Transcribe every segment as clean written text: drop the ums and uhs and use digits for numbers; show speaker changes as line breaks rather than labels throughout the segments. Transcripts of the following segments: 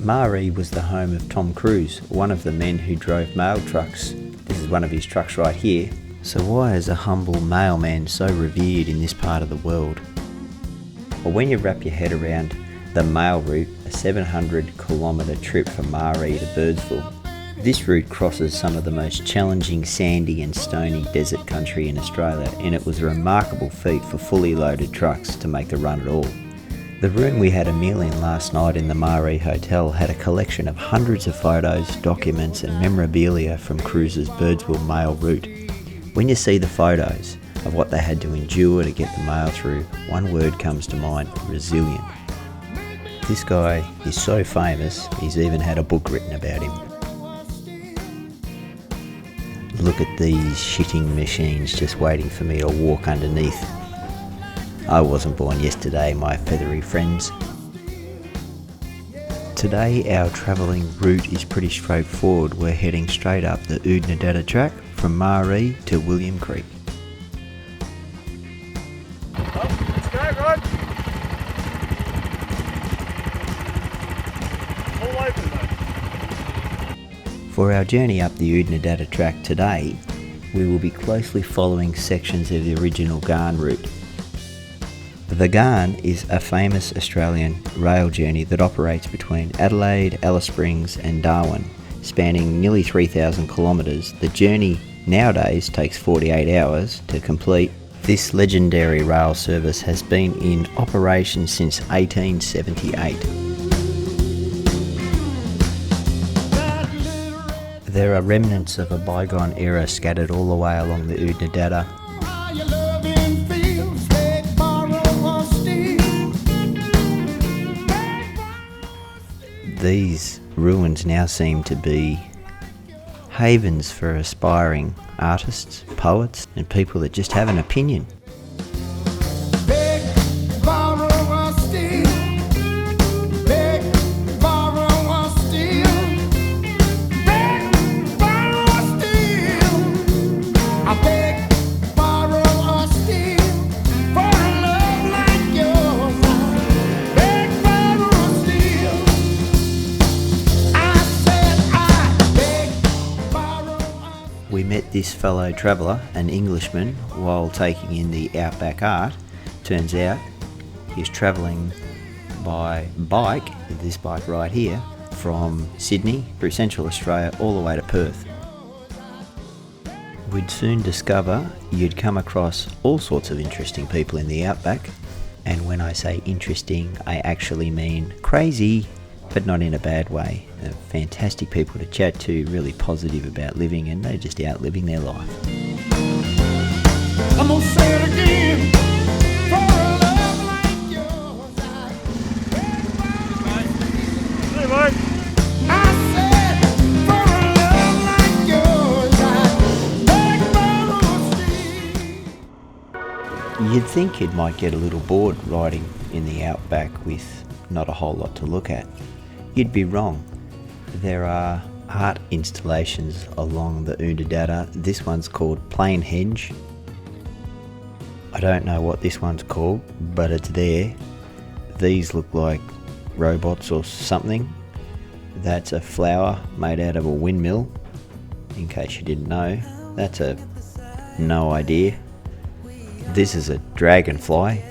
Marree was the home of Tom Cruise, one of the men who drove mail trucks. This is one of his trucks right here. So why is a humble mailman so revered in this part of the world? Well, when you wrap your head around the mail route, a 700-kilometre trip from Marree to Birdsville, this route crosses some of the most challenging sandy and stony desert country in Australia, and it was a remarkable feat for fully loaded trucks to make the run at all. The room we had a meal in last night in the Marree Hotel had a collection of hundreds of photos, documents and memorabilia from Cruise's Birdsville mail route. When you see the photos of what they had to endure to get the mail through, one word comes to mind: resilient. This guy is so famous, he's even had a book written about him. Look at these shitting machines just waiting for me to walk underneath. I wasn't born yesterday, my feathery friends. Today our travelling route is pretty straightforward. We're heading straight up the Oodnadatta Track from Marree to William Creek.
Let's go, Rod. All open though.
For our journey up the Oodnadatta Track today, we will be closely following sections of the original Garn route. The Garn is a famous Australian rail journey that operates between Adelaide, Alice Springs and Darwin, spanning nearly 3,000 kilometres. The journey nowadays takes 48 hours to complete. This legendary rail service has been in operation since 1878. There are remnants of a bygone era scattered all the way along the Oodnadatta. These ruins now seem to be havens for aspiring artists, poets and people that just have an opinion. We met this fellow traveller, an Englishman, while taking in the Outback art. Turns out he's travelling by bike, this bike right here, from Sydney through Central Australia all the way to Perth. We'd soon discover you'd come across all sorts of interesting people in the Outback, and when I say interesting, I actually mean crazy, but not in a bad way. Fantastic people to chat to, really positive about living, and they're just out living their life. I'm gonna say it again. For a love like yours,
Hey, mate.
I said, for a love like yours, You'd think you might get a little bored riding in the Outback with not a whole lot to look at. You'd be wrong. There are art installations along the Oodnadatta. This one's called Plainhenge. I don't know what this one's called, but it's there. These look like robots or something. That's a flower made out of a windmill, in case you didn't know. That's a no idea. This is a dragonfly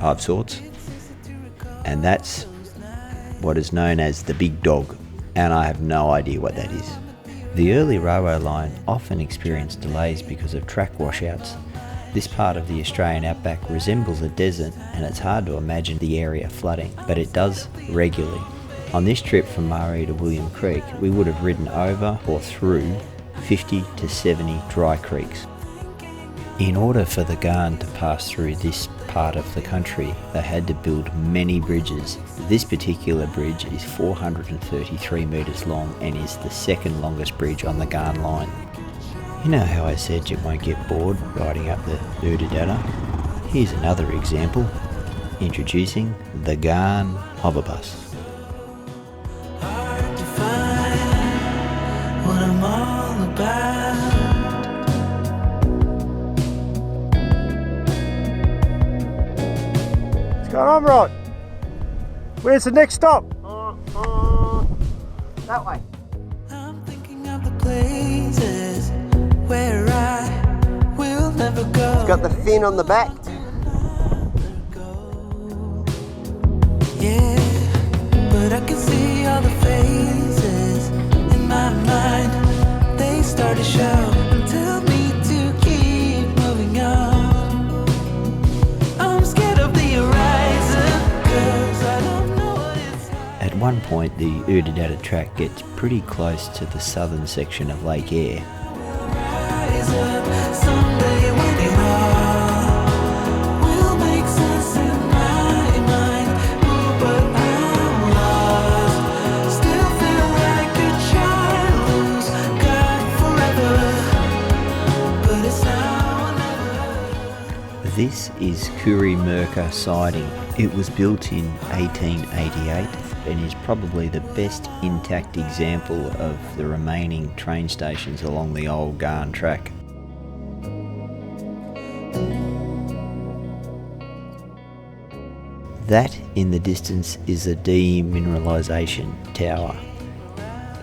of sorts, and that's what is known as the big dog, and I have no idea what that is. The early railway line often experienced delays because of track washouts. This part of the Australian Outback resembles a desert, and it's hard to imagine the area flooding, but it does regularly. On this trip from Marree to William Creek, we would have ridden over or through 50 to 70 dry creeks. In order for the Garn to pass through this part of the country, they had to build many bridges. This particular bridge is 433 metres long and is the second longest bridge on the Garn line. You know how I said you won't get bored riding up the Oodnadatta? Here's another example. Introducing the Garn Hoverbus. Hard to find what I'm all about.
What's going on, Rod? Where's the next stop?
That way.
I'm thinking of the places where I will never go.
It's got the fin on the back.
Yeah, but I can see all the faces in my mind. They start to show and tell me to keep moving on. I'm scared of the horizon, 'cause I don't know what it's like.
At one point, the Oodnadatta Track gets pretty close to the southern section of Lake Eyre.
Rise up someday when it all will make sense in my mind. Oh, but I'm lost. Still feel like a child who's gone forever. But it's now or never.
This is Kuri Merka siding. It was built in 1888 and is probably the best intact example of the remaining train stations along the old Garn track. That in the distance is a demineralisation tower.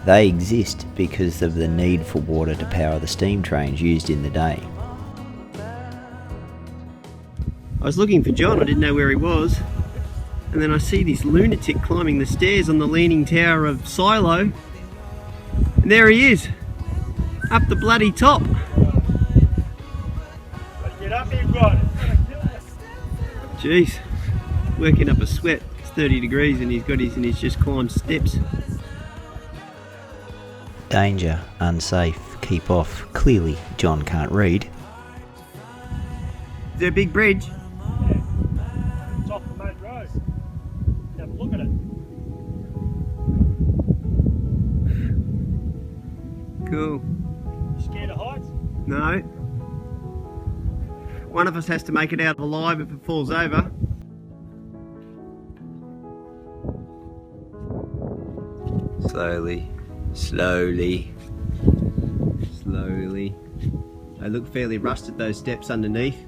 They exist because of the need for water to power the steam trains used in the day.
I was looking for John, I didn't know where he was. And then I see this lunatic climbing the stairs on the leaning tower of Silo. And there he is, up the bloody top.
Get up here, Rod.
Jeez, working up a sweat. It's 30 degrees and he's just climbed steps.
Danger, unsafe, keep off. Clearly, John can't read.
Is there a big bridge?
It's off the main road. Have a look at it.
Cool.
You scared of heights?
No. One of us has to make it out alive if it falls over. Slowly, slowly, slowly. They look fairly rusted, those steps underneath.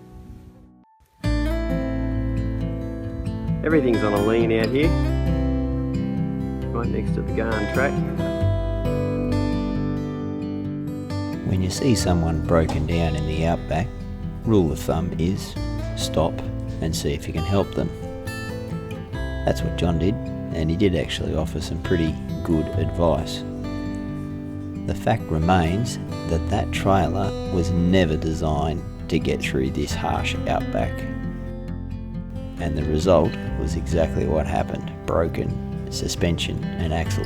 Everything's on a lean out here, right next to the Garn track.
When you see someone broken down in the Outback, rule of thumb is stop and see if you can help them. That's what John did, and he did actually offer some pretty good advice. The fact remains that that trailer was never designed to get through this harsh Outback. And the result was exactly what happened: broken suspension and axle.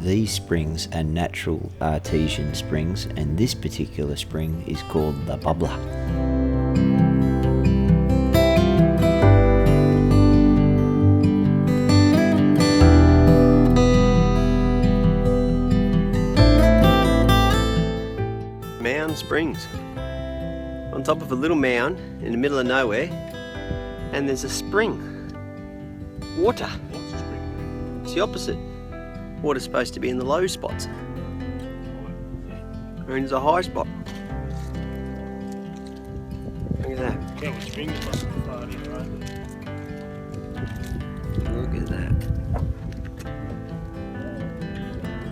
These springs are natural artesian springs, and this particular spring is called the bubbler.
Mound Springs. On top of a little mound in the middle of nowhere, and there's a spring. Water. It's the opposite. Water's supposed to be in the low spots. And there's a high spot. Look at that.
That was fingers like the far in, right?
Look at that.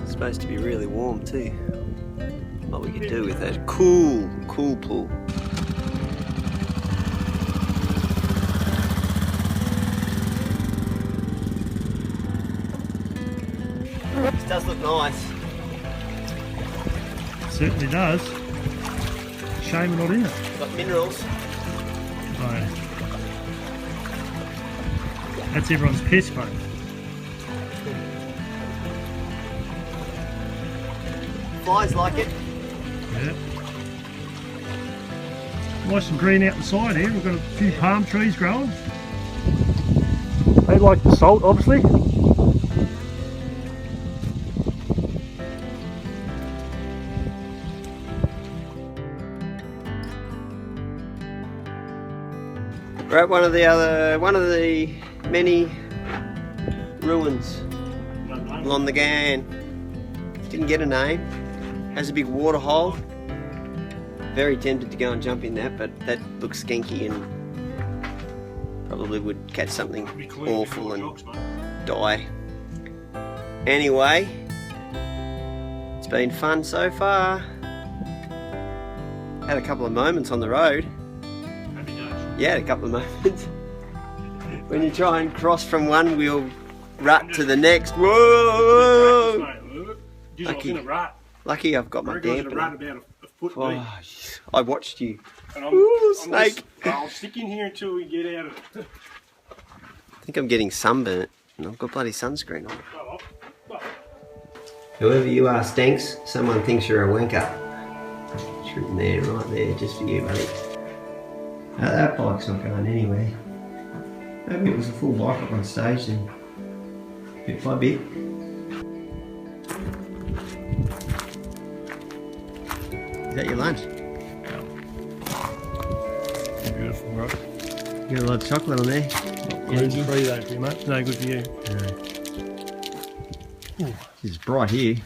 It's supposed to be really warm too. What we could do with that cool pool. This does look nice.
Certainly does. Shame we're not in it.
Got minerals.
Right. That's everyone's piss, mate.
Flies like it.
Yeah. Nice and green out the side here. We've got a few palm trees growing. They like the salt, obviously.
We're at one of the many ruins along the Gan. Didn't get a name. Has a big water hole. Very tempted to go and jump in that, but that looks skanky and probably would catch something awful and die. Anyway, it's been fun so far. Had a couple of moments on the road. Yeah, a couple of moments. When you try and cross from one wheel rut to the next. Whoa! Lucky I've got my dampener. Oh, I watched you. Ooh, snake!
I'll stick in here until we get out of it.
I think I'm getting sunburnt and I've got bloody sunscreen on. Whoever you are stinks, someone thinks you're a wanker. It's written there, right there, just for you, buddy. Now that bike's not going anywhere. Maybe it was a full bike up on stage and bit by bit. Is that your lunch?
Beautiful, right?
You got a lot of chocolate on there.
Gluten free though for you, mate. No good for you.
No. It's bright here.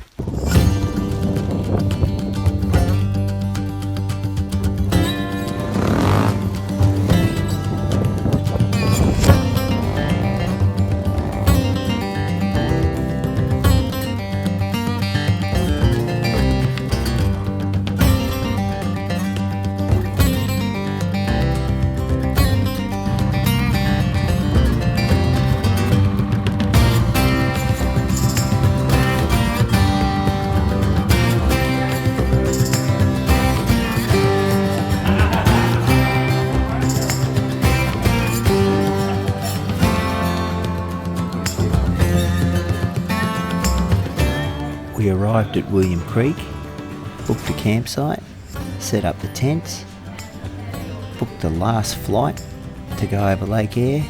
We arrived at William Creek, booked a campsite, set up the tents, booked the last flight to go over Lake Eyre.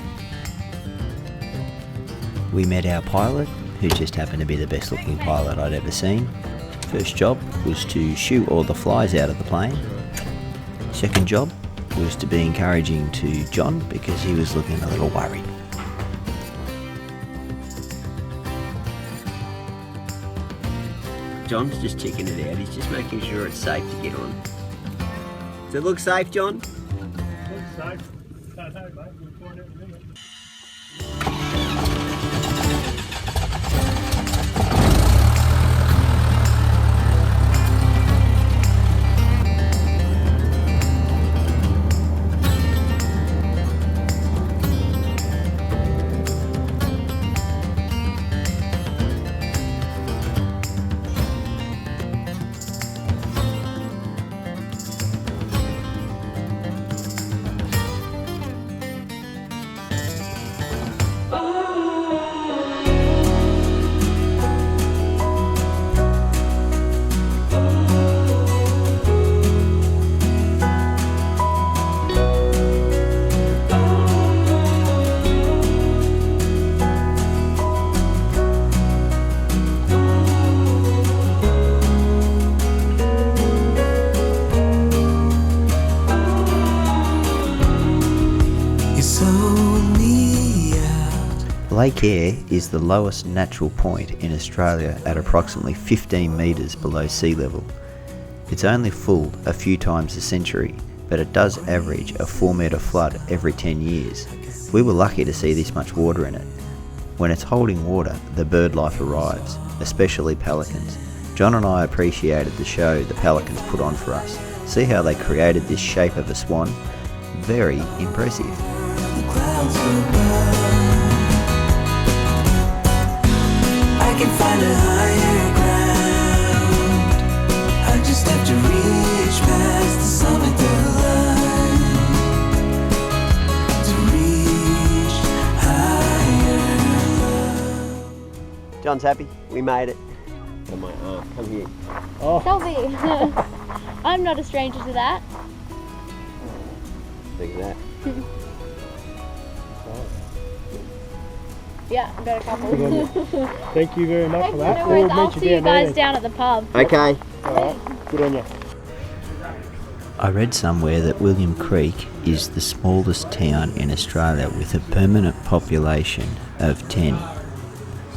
We met our pilot, who just happened to be the best looking pilot I'd ever seen. First job was to shoo all the flies out of the plane. Second job was to be encouraging to John because he was looking a little worried.
John's just checking it out. He's just making sure it's safe to get on. Does it look safe, John?
Looks safe. Don't know, mate. We'll find out in a minute.
Lake Eyre is the lowest natural point in Australia at approximately 15 metres below sea level. It's only full a few times a century, but it does average a 4 metre flood every 10 years. We were lucky to see this much water in it. When it's holding water, the bird life arrives, especially pelicans. John and I appreciated the show the pelicans put on for us. See how they created this shape of a swan? Very impressive.
I can find a higher ground. I just have to reach past the summit line to reach higher.
John's happy. We made it. On my arm. Come here.
Selfie. I'm not a stranger to that.
Look at that.
Yeah, I got a couple.
Thank you very much for that.
No worries. I'll
meet
see you guys down at the pub.
Okay.
Alright, good on you.
I read somewhere that William Creek is the smallest town in Australia with a permanent population of 10.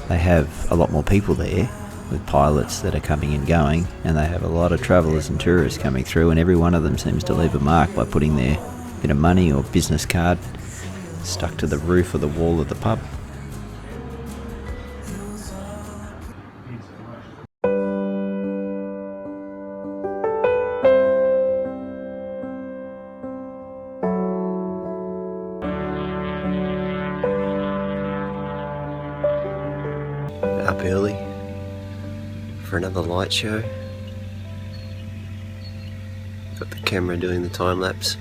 They have a lot more people there, with pilots that are coming and going, and they have a lot of travellers and tourists coming through, and every one of them seems to leave a mark by putting their bit of money or business card stuck to the roof or the wall of the pub.
Up early for another light show. Got the camera doing the time lapse.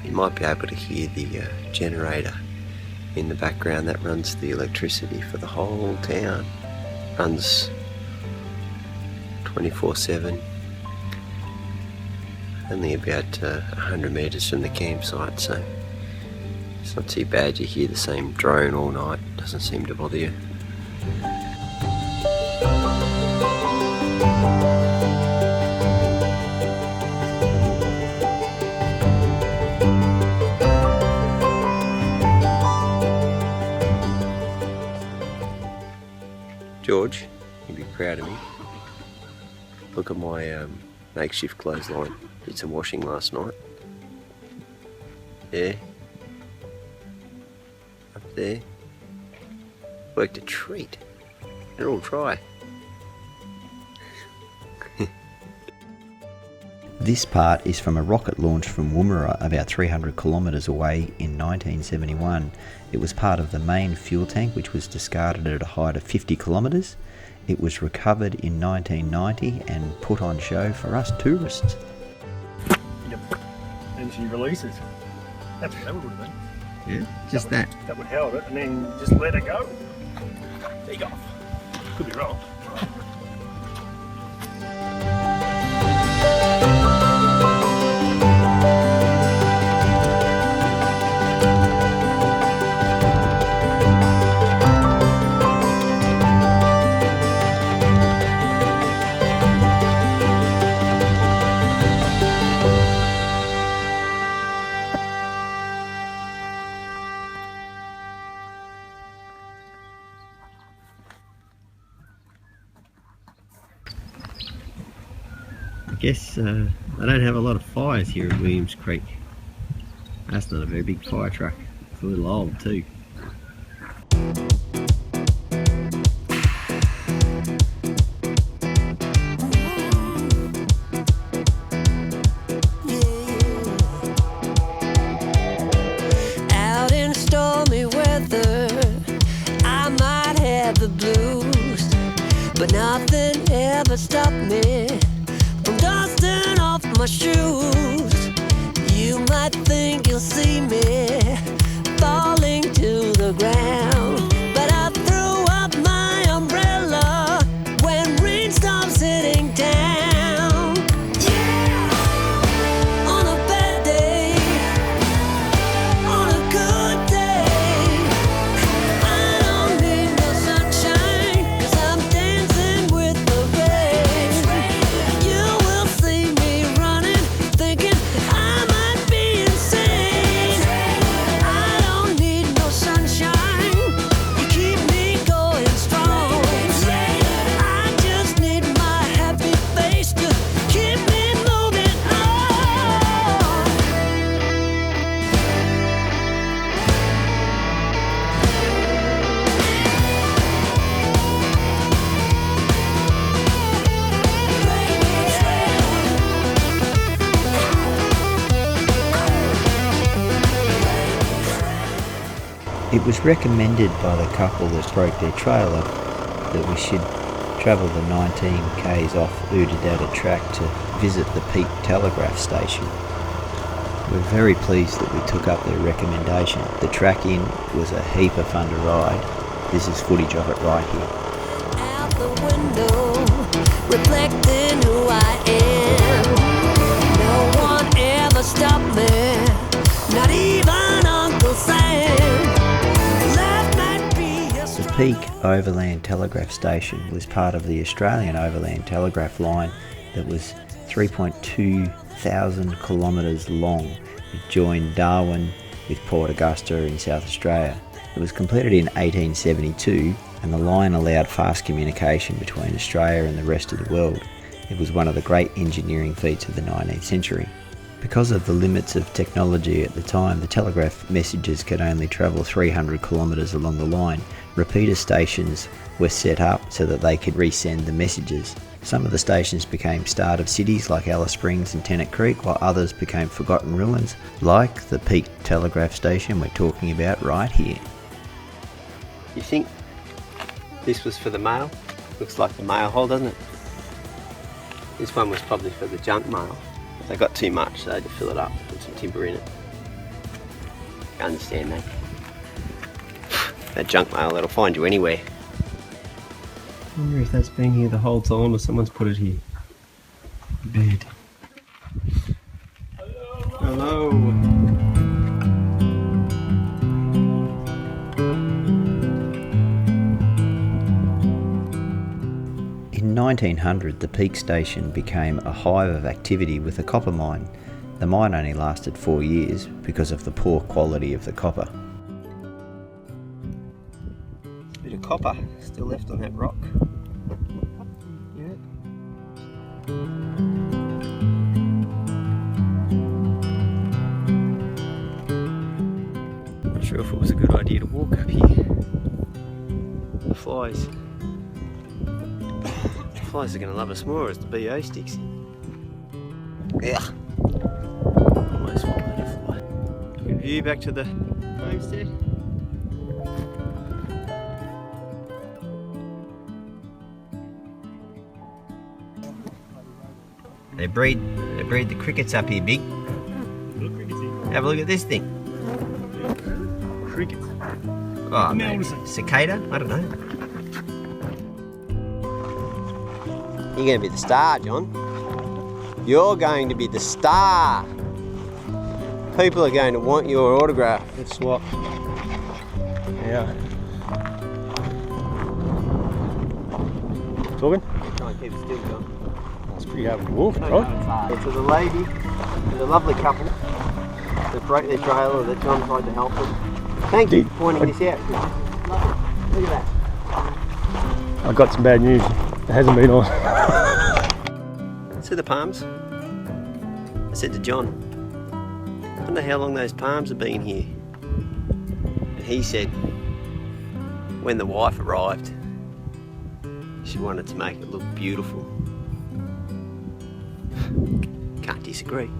You might be able to hear the generator in the background that runs the electricity for the whole town. Runs 24/7. Only about 100 metres from the campsite, so it's not too bad. You hear the same drone all night. Doesn't seem to bother you. George, you'd be proud of me. Look at my makeshift clothesline. Did some washing last night. Yeah. Up there. Worked a treat. They're all dry.
This part is from a rocket launch from Woomera about 300 kilometres away in 1971. It was part of the main fuel tank, which was discarded at a height of 50 kilometres. It was recovered in 1990 and put on show for us tourists.
Yep. And she releases. That's what that would have been.
Yeah, just that.
That would hold it and then just let it go. There you go. Could be wrong.
I guess I don't have a lot of fires here at Williams Creek. That's not a very big fire truck. It's a little old too.
Out in stormy weather, I might have the blues, but nothing ever stopped me from dusting off my shoes. You might think you'll see me falling to the ground, but I threw up my umbrella when rain storms hitting town. Yeah, on a bad day, on a good day, I don't need no sunshine, 'cause I'm dancing with the rain. You will see me running, thinking I might be insane. I don't need no sunshine, you keep me going strong. I just need my happy face to keep me moving on.
It was recommended by the couple that broke their trailer that we should travel the 19 k's off Oodnadatta Track to visit the Peake Telegraph station. We're very pleased that we took up their recommendation. The track in was a heap of fun to ride. This is footage of it right here.
Out the window, reflecting who I am. No one ever stopped me, not even Uncle Sam. Life might be a
The Peake Overland Telegraph Station was part of the Australian Overland Telegraph line that was 3.2 thousand kilometres long. It joined Darwin with Port Augusta in South Australia. It was completed in 1872, and the line allowed fast communication between Australia and the rest of the world. It was one of the great engineering feats of the 19th century. Because of the limits of technology at the time, the telegraph messages could only travel 300 kilometres along the line. Repeater stations were set up so that they could resend the messages. Some of the stations became start of cities like Alice Springs and Tennant Creek, while others became forgotten ruins, like the Peake Telegraph station we're talking about right here.
You think this was for the mail? Looks like the mail hole, doesn't it? This one was probably for the junk mail. They got too much, so they had to fill it up, put some timber in it. I understand that. That junk mail, that'll find you anywhere. I wonder if that's been here the whole time or someone's put it here. Bed. Hello.
In 1900, the Peake station became a hive of activity with a copper mine. The mine only lasted 4 years because of the poor quality of the copper.
Bit of copper still left on that rock. Yeah. Not sure if it was a good idea to walk up here. The flies. The flies are going to love us more as the BO sticks in. Yeah. Almost swallowed a fly. Good view back to the homestead. They breed the crickets up here, Big. Have a look at this thing.
Crickets.
Oh, maybe cicada? I don't know. You're going to be the star, John. You're going to be the star. People are going to want your autograph. That's what. Yeah.
Talking?
Try and keep it still, John.
It's pretty hard to walk, right?
It's a lady and a lovely couple that broke their trailer that John tried to help them. Thank you for pointing this out. Lovely. Look at that.
I got some bad news. It hasn't been on.
See the palms? I said to John, I wonder how long those palms have been here. And he said, when the wife arrived, she wanted to make it look beautiful. Can't disagree.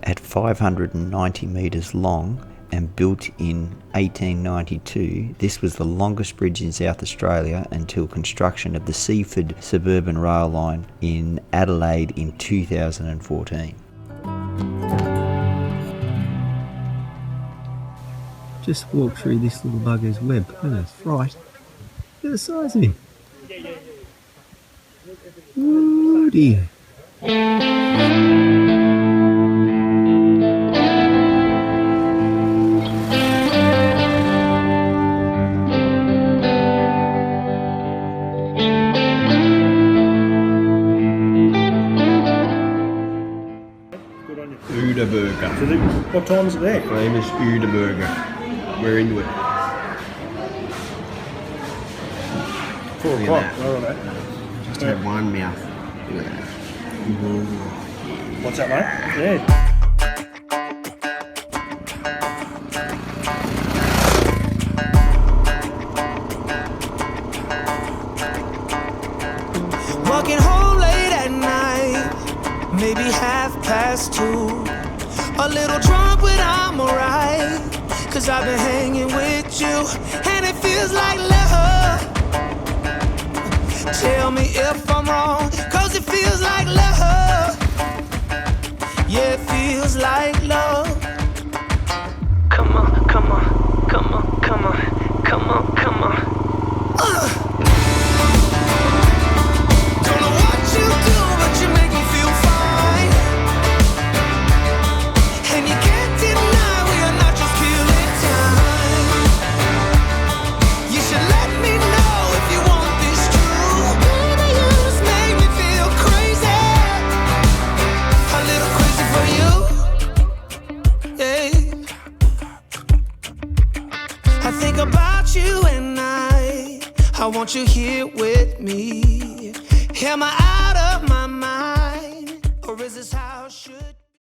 At 590 metres long and built in 1892, this was the longest bridge in South Australia until construction of the Seaford suburban rail line in Adelaide in 2014.
Just walk through this little bugger's web. Look at that fright. Look at the size of him. Oh dear.
What time is it there?
Famous Oodnadatta. We're into it.
4
Look
o'clock.
at that.
All right.
Just had one mouth. Look at that.
What's that, mate? Yeah.
Walking home late at night, maybe 2:30. A little drunk, but I'm alright. Cause I've been hanging with you, and it feels like love. Tell me if I'm wrong, cause it feels like love. Yeah, it feels like love. Come on, come on, come on, come on, come on, come on. Don't know what you do, but you make me feel fine. And you can't deny we are not just killing time. You should let me know if you want this true. Baby, you just make me feel crazy. A little crazy for you. Yeah. I think about you and I want you here with me. Am I out of my mind, or is this how it should